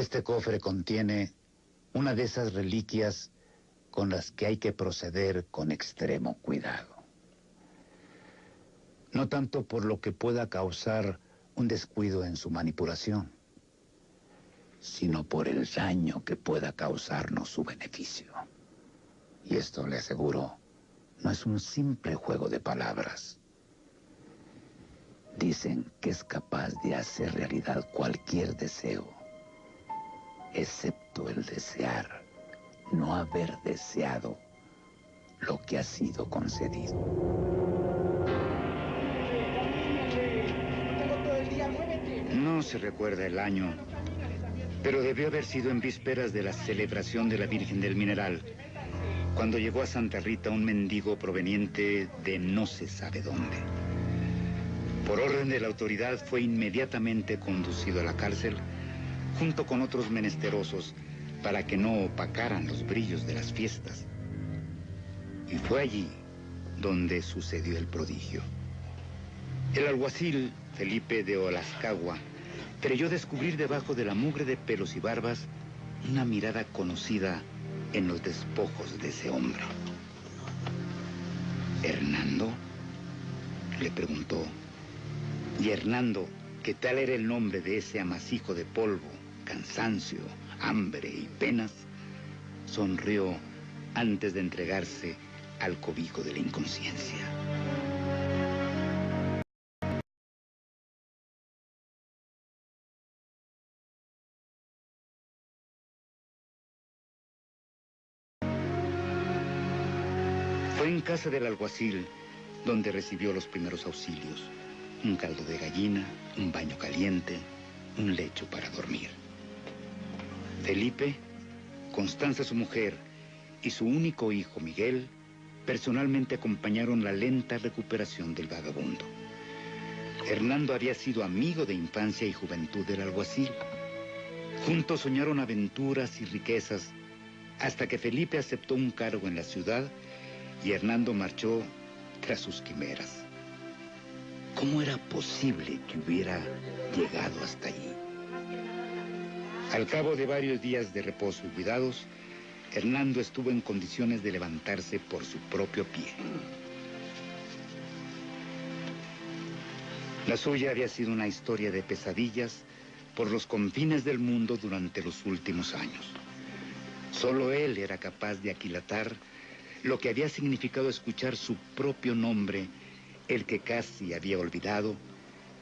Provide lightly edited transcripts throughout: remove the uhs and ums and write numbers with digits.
Este cofre contiene una de esas reliquias con las que hay que proceder con extremo cuidado. No tanto por lo que pueda causar un descuido en su manipulación, sino por el daño que pueda causarnos su beneficio. Y esto, le aseguro, no es un simple juego de palabras. Dicen que es capaz de hacer realidad cualquier deseo, excepto el desear no haber deseado lo que ha sido concedido. No se recuerda el año, pero debió haber sido en vísperas de la celebración de la Virgen del Mineral, cuando llegó a Santa Rita un mendigo proveniente de no se sabe dónde. Por orden de la autoridad fue inmediatamente conducido a la cárcel junto con otros menesterosos para que no opacaran los brillos de las fiestas. Y fue allí donde sucedió el prodigio. El alguacil Felipe de Olascagua creyó descubrir debajo de la mugre de pelos y barbas una mirada conocida en los despojos de ese hombre. ¿Hernando?, le preguntó. Y Hernando, que tal era el nombre de ese amasijo de polvo, cansancio, hambre y penas, sonrió antes de entregarse al cobijo de la inconsciencia. Fue en casa del alguacil donde recibió los primeros auxilios: un caldo de gallina, un baño caliente, un lecho para dormir. Felipe, Constanza su mujer y su único hijo Miguel personalmente acompañaron la lenta recuperación del vagabundo. Hernando había sido amigo de infancia y juventud del alguacil. Juntos soñaron aventuras y riquezas hasta que Felipe aceptó un cargo en la ciudad y Hernando marchó tras sus quimeras. ¿Cómo era posible que hubiera llegado hasta allí? Al cabo de varios días de reposo y cuidados, Hernando estuvo en condiciones de levantarse por su propio pie. La suya había sido una historia de pesadillas por los confines del mundo durante los últimos años. Solo él era capaz de aquilatar lo que había significado escuchar su propio nombre, el que casi había olvidado,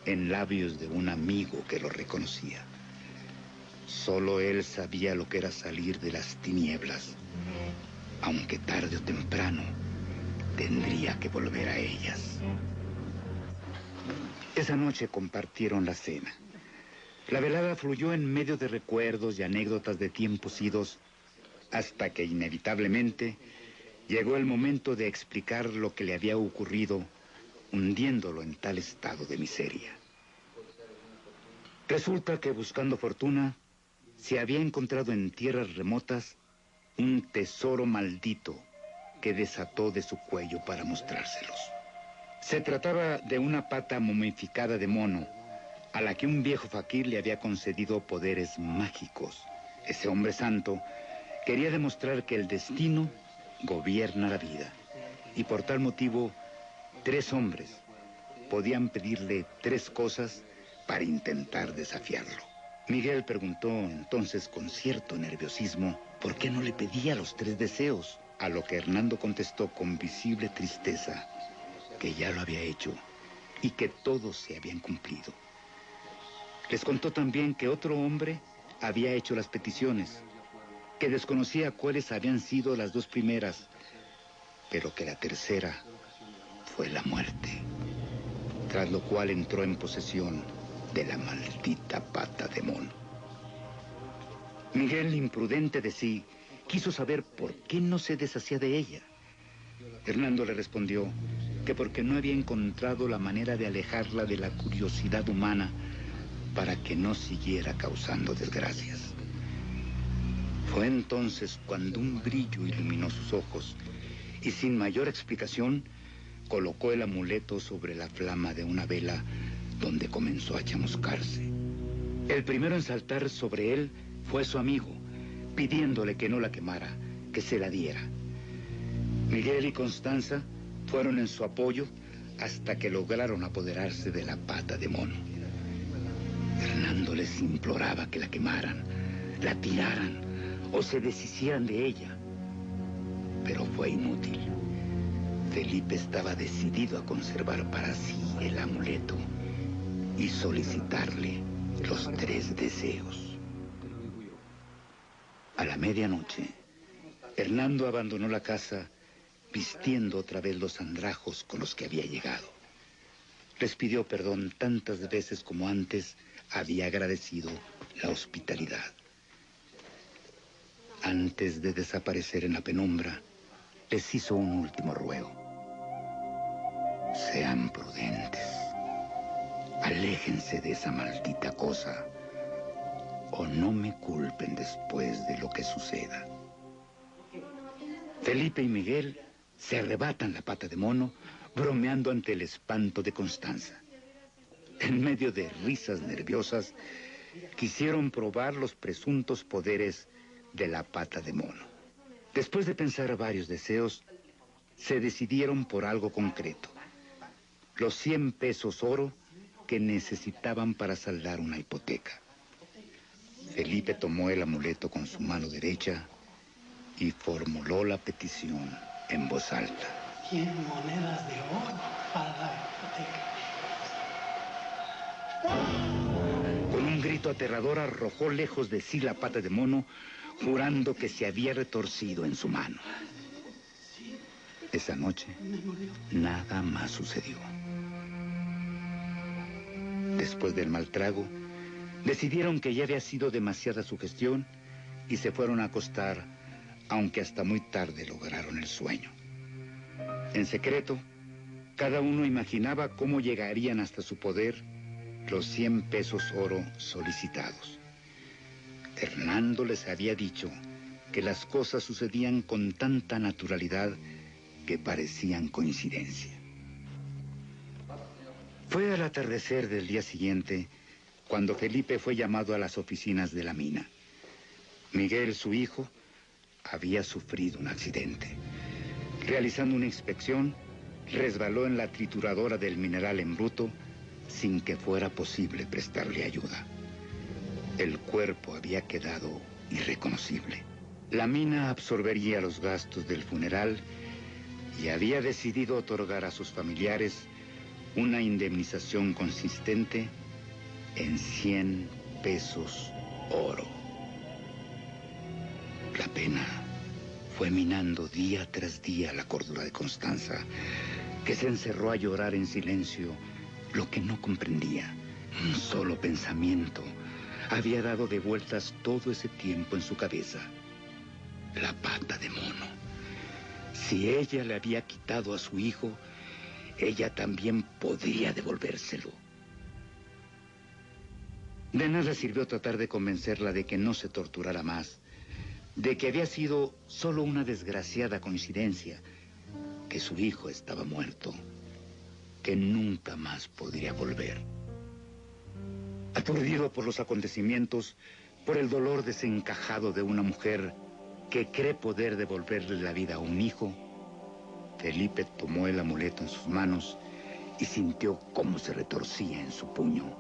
en labios de un amigo que lo reconocía. Solo él sabía lo que era salir de las tinieblas, aunque tarde o temprano tendría que volver a ellas. Esa noche compartieron la cena. La velada fluyó en medio de recuerdos y anécdotas de tiempos idos, hasta que inevitablemente llegó el momento de explicar lo que le había ocurrido, hundiéndolo en tal estado de miseria. Resulta que buscando fortuna, se había encontrado en tierras remotas un tesoro maldito que desató de su cuello para mostrárselos. Se trataba de una pata momificada de mono, a la que un viejo faquir le había concedido poderes mágicos. Ese hombre santo quería demostrar que el destino gobierna la vida, y por tal motivo 3 hombres podían pedirle 3 cosas para intentar desafiarlo. Miguel preguntó entonces con cierto nerviosismo por qué no le pedía los 3 deseos, a lo que Hernando contestó con visible tristeza que ya lo había hecho y que todos se habían cumplido. Les contó también que otro hombre había hecho las peticiones, que desconocía cuáles habían sido las 2 primeras, pero que la tercera fue la muerte, tras lo cual entró en posesión de la maldita pata de mono. Miguel, imprudente de sí, quiso saber por qué no se deshacía de ella. Hernando le respondió que porque no había encontrado la manera de alejarla de la curiosidad humana para que no siguiera causando desgracias. Fue entonces cuando un brillo iluminó sus ojos y sin mayor explicación colocó el amuleto sobre la flama de una vela donde comenzó a chamuscarse. El primero en saltar sobre él fue su amigo, pidiéndole que no la quemara, que se la diera. Miguel y Constanza fueron en su apoyo hasta que lograron apoderarse de la pata de mono. Hernando les imploraba que la quemaran, la tiraran o se deshicieran de ella. Pero fue inútil. Felipe estaba decidido a conservar para sí el amuleto y solicitarle los 3 deseos. A la medianoche, Hernando abandonó la casa vistiendo otra vez los andrajos con los que había llegado. Les pidió perdón tantas veces como antes había agradecido la hospitalidad. Antes de desaparecer en la penumbra, les hizo un último ruego. Sean prudentes. Aléjense de esa maldita cosa o no me culpen después de lo que suceda. Felipe y Miguel se arrebatan la pata de mono, bromeando ante el espanto de Constanza. En medio de risas nerviosas, quisieron probar los presuntos poderes de la pata de mono. Después de pensar varios deseos, se decidieron por algo concreto: los 100 pesos oro que necesitaban para saldar una hipoteca. Felipe tomó el amuleto con su mano derecha y formuló la petición en voz alta. 100 monedas de oro para la hipoteca. Con un grito aterrador arrojó lejos de sí la pata de mono, jurando que se había retorcido en su mano. Esa noche, nada más sucedió. Después del mal trago, decidieron que ya había sido demasiada sugestión y se fueron a acostar, aunque hasta muy tarde lograron el sueño. En secreto, cada uno imaginaba cómo llegarían hasta su poder los 100 pesos oro solicitados. Hernando les había dicho que las cosas sucedían con tanta naturalidad que parecían coincidencia. Fue al atardecer del día siguiente cuando Felipe fue llamado a las oficinas de la mina. Miguel, su hijo, había sufrido un accidente. Realizando una inspección, resbaló en la trituradora del mineral en bruto sin que fuera posible prestarle ayuda. El cuerpo había quedado irreconocible. La mina absorbería los gastos del funeral y había decidido otorgar a sus familiares una indemnización consistente en 100 pesos oro. La pena fue minando día tras día la cordura de Constanza, que se encerró a llorar en silencio lo que no comprendía. Un solo pensamiento había dado de vueltas todo ese tiempo en su cabeza: la pata de mono. Si ella le había quitado a su hijo, ella también podría devolvérselo. De nada sirvió tratar de convencerla de que no se torturara más, de que había sido solo una desgraciada coincidencia, que su hijo estaba muerto, que nunca más podría volver. Aturdido por los acontecimientos, por el dolor desencajado de una mujer que cree poder devolverle la vida a un hijo, Felipe tomó el amuleto en sus manos y sintió cómo se retorcía en su puño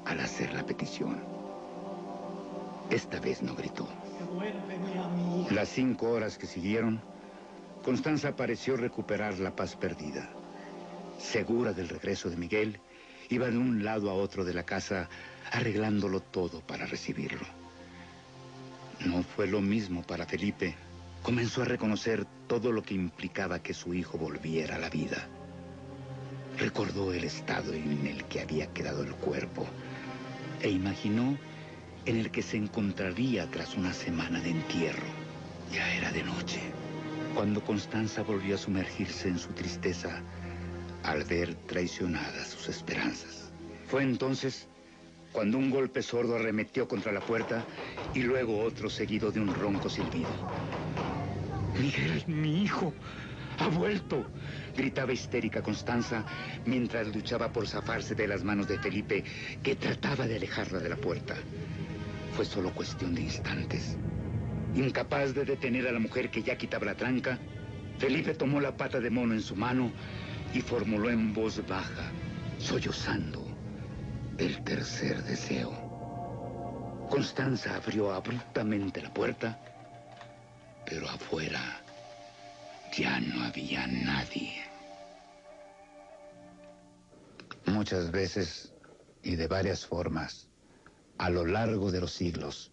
al hacer la petición. Esta vez no gritó. Las 5 horas que siguieron, Constanza pareció recuperar la paz perdida. Segura del regreso de Miguel, iba de un lado a otro de la casa, arreglándolo todo para recibirlo. No fue lo mismo para Felipe. Comenzó a reconocer todo lo que implicaba que su hijo volviera a la vida. Recordó el estado en el que había quedado el cuerpo e imaginó en el que se encontraría tras una semana de entierro. Ya era de noche, cuando Constanza volvió a sumergirse en su tristeza al ver traicionadas sus esperanzas. Fue entonces cuando un golpe sordo arremetió contra la puerta y luego otro seguido de un ronco silbido. «Miguel, mi hijo, ha vuelto», gritaba histérica Constanza mientras luchaba por zafarse de las manos de Felipe, que trataba de alejarla de la puerta. fue solo cuestión de instantes. Incapaz de detener a la mujer que ya quitaba la tranca, Felipe tomó la pata de mono en su mano y formuló en voz baja, sollozando, el tercer deseo. Constanza abrió abruptamente la puerta, pero afuera ya no había nadie. Muchas veces y de varias formas, a lo largo de los siglos,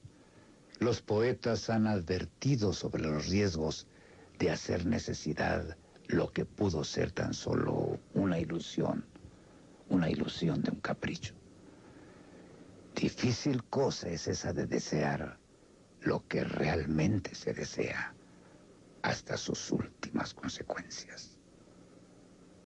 los poetas han advertido sobre los riesgos de hacer necesidad lo que pudo ser tan solo una ilusión de un capricho. Difícil cosa es esa de desear lo que realmente se desea hasta sus últimas consecuencias.